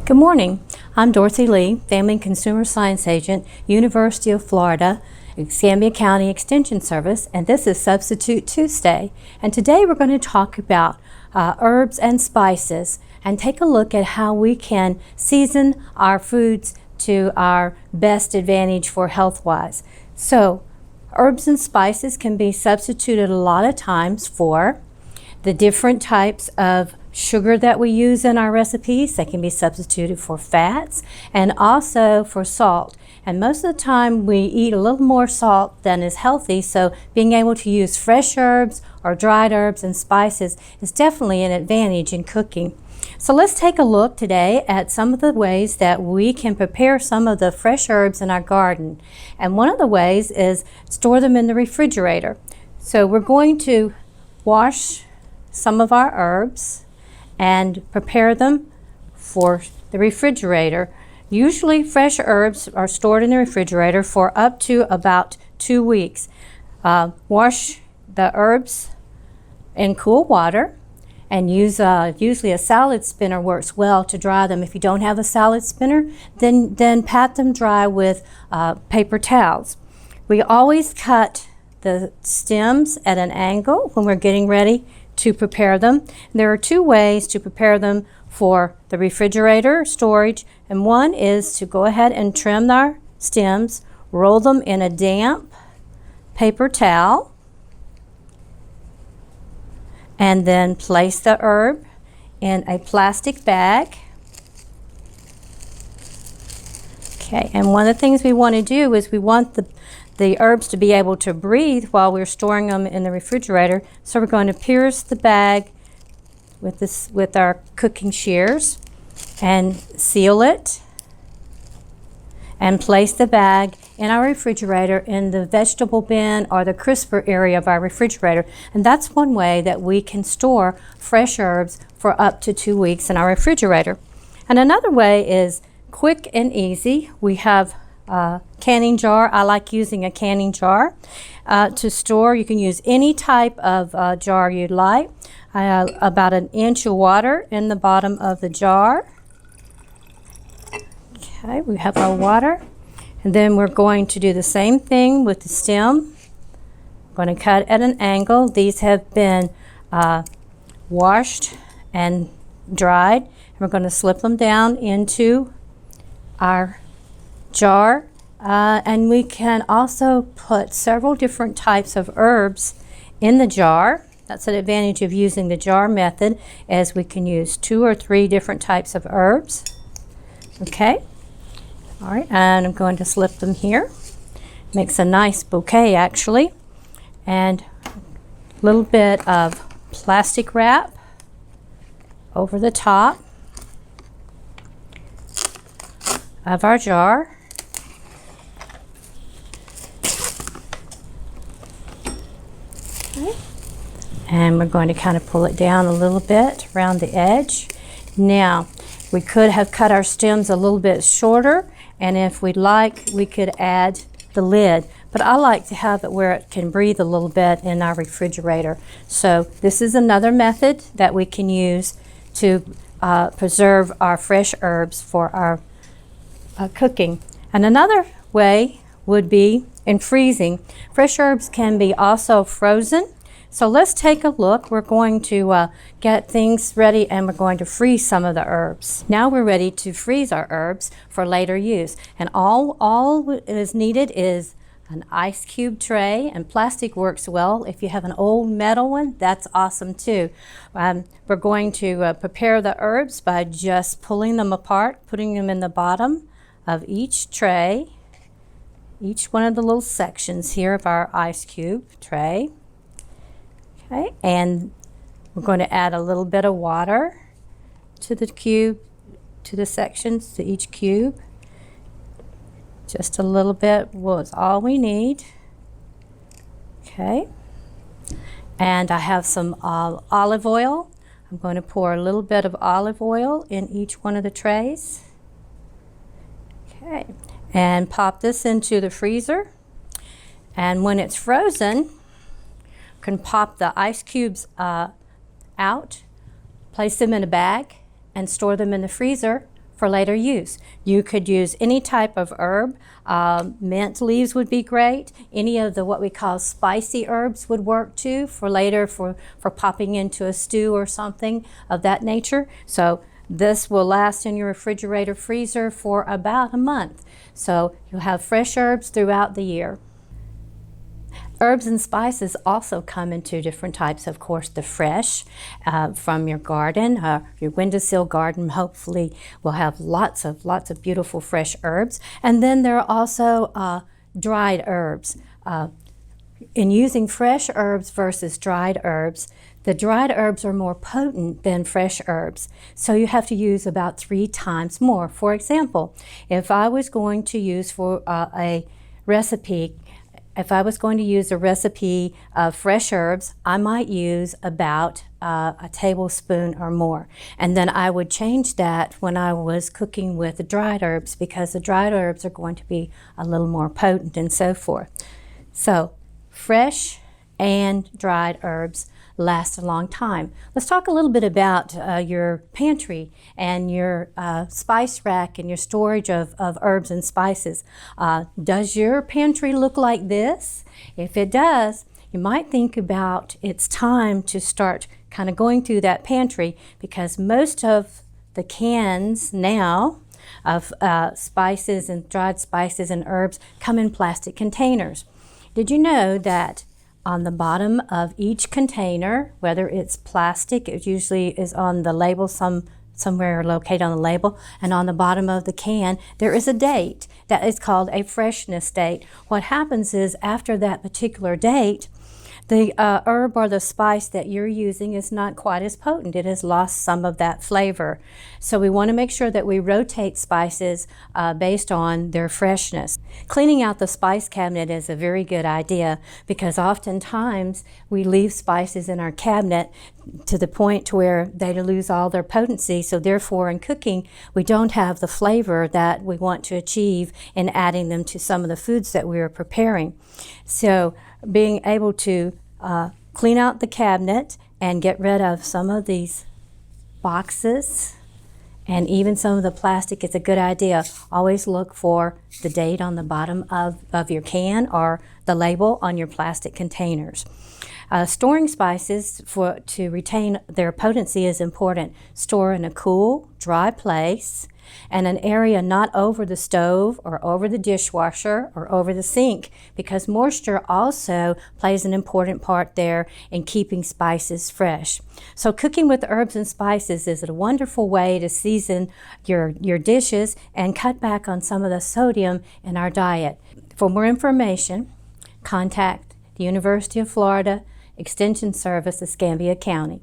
Good morning. I'm Dorothy Lee, Family and Consumer Science Agent, University of Florida, Escambia County Extension Service, and this is Substitute Tuesday. And today we're going to talk about herbs and spices and take a look at how we can season our foods to our best advantage for health-wise. So, herbs and spices can be substituted a lot of times for the different types of sugar that we use in our recipes. They can be substituted for fats and also for salt. And most of the time we eat a little more salt than is healthy, so being able to use fresh herbs or dried herbs and spices is definitely an advantage in cooking. So let's take a look today at some of the ways that we can prepare some of the fresh herbs in our garden. And one of the ways is store them in the refrigerator. So we're going to wash some of our herbs and prepare them for the refrigerator. Usually fresh herbs are stored in the refrigerator for up to about 2 weeks. Wash the herbs in cool water and use usually a salad spinner works well to dry them. If you don't have a salad spinner, then pat them dry with paper towels. We always cut the stems at an angle when we're getting ready to prepare them. There are 2 ways to prepare them for the refrigerator storage, and one is to go ahead and trim our stems, roll them in a damp paper towel, and then place the herb in a plastic bag. Okay, and one of the things we want to do is we want the herbs to be able to breathe while we're storing them in the refrigerator. So we're going to pierce the bag with our cooking shears and seal it and place the bag in our refrigerator in the vegetable bin or the crisper area of our refrigerator. And that's one way that we can store fresh herbs for up to 2 weeks in our refrigerator. And another way is quick and easy. We have a canning jar. I like using a canning jar to store. You can use any type of jar you'd like. About 1 inch of water in the bottom of the jar. Okay, we have our water. And then we're going to do the same thing with the stem. I'm going to cut at an angle. These have been washed and dried. And we're going to slip them down into our jar. And we can also put several different types of herbs in the jar. That's an advantage of using the jar method, as we can use 2 or 3 different types of herbs. Okay, all right, and I'm going to slip them here. Makes a nice bouquet actually. And a little bit of plastic wrap over the top of our jar. Okay. And we're going to kind of pull it down a little bit around the edge. Now, we could have cut our stems a little bit shorter, and if we'd like, we could add the lid. But I like to have it where it can breathe a little bit in our refrigerator. So this is another method that we can use to preserve our fresh herbs for our cooking. And another way would be in freezing. Fresh herbs can be also frozen. So let's take a look. We're going to get things ready, and we're going to freeze some of the herbs. Now we're ready to freeze our herbs for later use. And all is needed is an ice cube tray, and plastic works well. If you have an old metal one, that's awesome too. We're going to prepare the herbs by just pulling them apart, putting them in the bottom of each tray, each one of the little sections here of our ice cube tray. Okay, and we're going to add a little bit of water to the cube, to the sections, to each cube. Just a little bit was all we need. Okay, and I have some olive oil. I'm going to pour a little bit of olive oil in each one of the trays. Okay, and pop this into the freezer. And when it's frozen, can pop the ice cubes out, place them in a bag, and store them in the freezer for later use. You could use any type of herb. Mint leaves would be great. Any of the what we call spicy herbs would work too for later for popping into a stew or something of that nature. So this will last in your refrigerator freezer for about a month. So you'll have fresh herbs throughout the year. Herbs and spices also come in two different types. Of course, the fresh from your garden, your windowsill garden hopefully will have lots of beautiful fresh herbs. And then there are also dried herbs. In using fresh herbs versus dried herbs, the dried herbs are more potent than fresh herbs. So you have to use about 3 times more. For example, if I was going to use for a recipe, if I was going to use a recipe of fresh herbs, I might use about a tablespoon or more. And then I would change that when I was cooking with the dried herbs, because the dried herbs are going to be a little more potent and so forth. So fresh and dried herbs last a long time. Let's talk a little bit about your pantry and your spice rack and your storage of herbs and spices. Does your pantry look like this? If it does, you might think about it's time to start kind of going through that pantry, because most of the cans now of spices and dried spices and herbs come in plastic containers. Did you know that on the bottom of each container, whether it's plastic, it usually is on the label, somewhere located on the label, and on the bottom of the can, there is a date that is called a freshness date. What happens is after that particular date, the herb or the spice that you're using is not quite as potent. It has lost some of that flavor. So we want to make sure that we rotate spices based on their freshness. Cleaning out the spice cabinet is a very good idea, because oftentimes we leave spices in our cabinet to the point where they lose all their potency. So therefore in cooking, we don't have the flavor that we want to achieve in adding them to some of the foods that we are preparing. So being able to clean out the cabinet and get rid of some of these boxes and even some of the plastic is a good idea. Always look for the date on the bottom of your can or the label on your plastic containers. Storing spices to retain their potency is important. Store in a cool, dry place and an area not over the stove or over the dishwasher or over the sink, because moisture also plays an important part there in keeping spices fresh. So cooking with herbs and spices is a wonderful way to season your dishes and cut back on some of the sodium in our diet. For more information, contact the University of Florida Extension Service, Escambia County.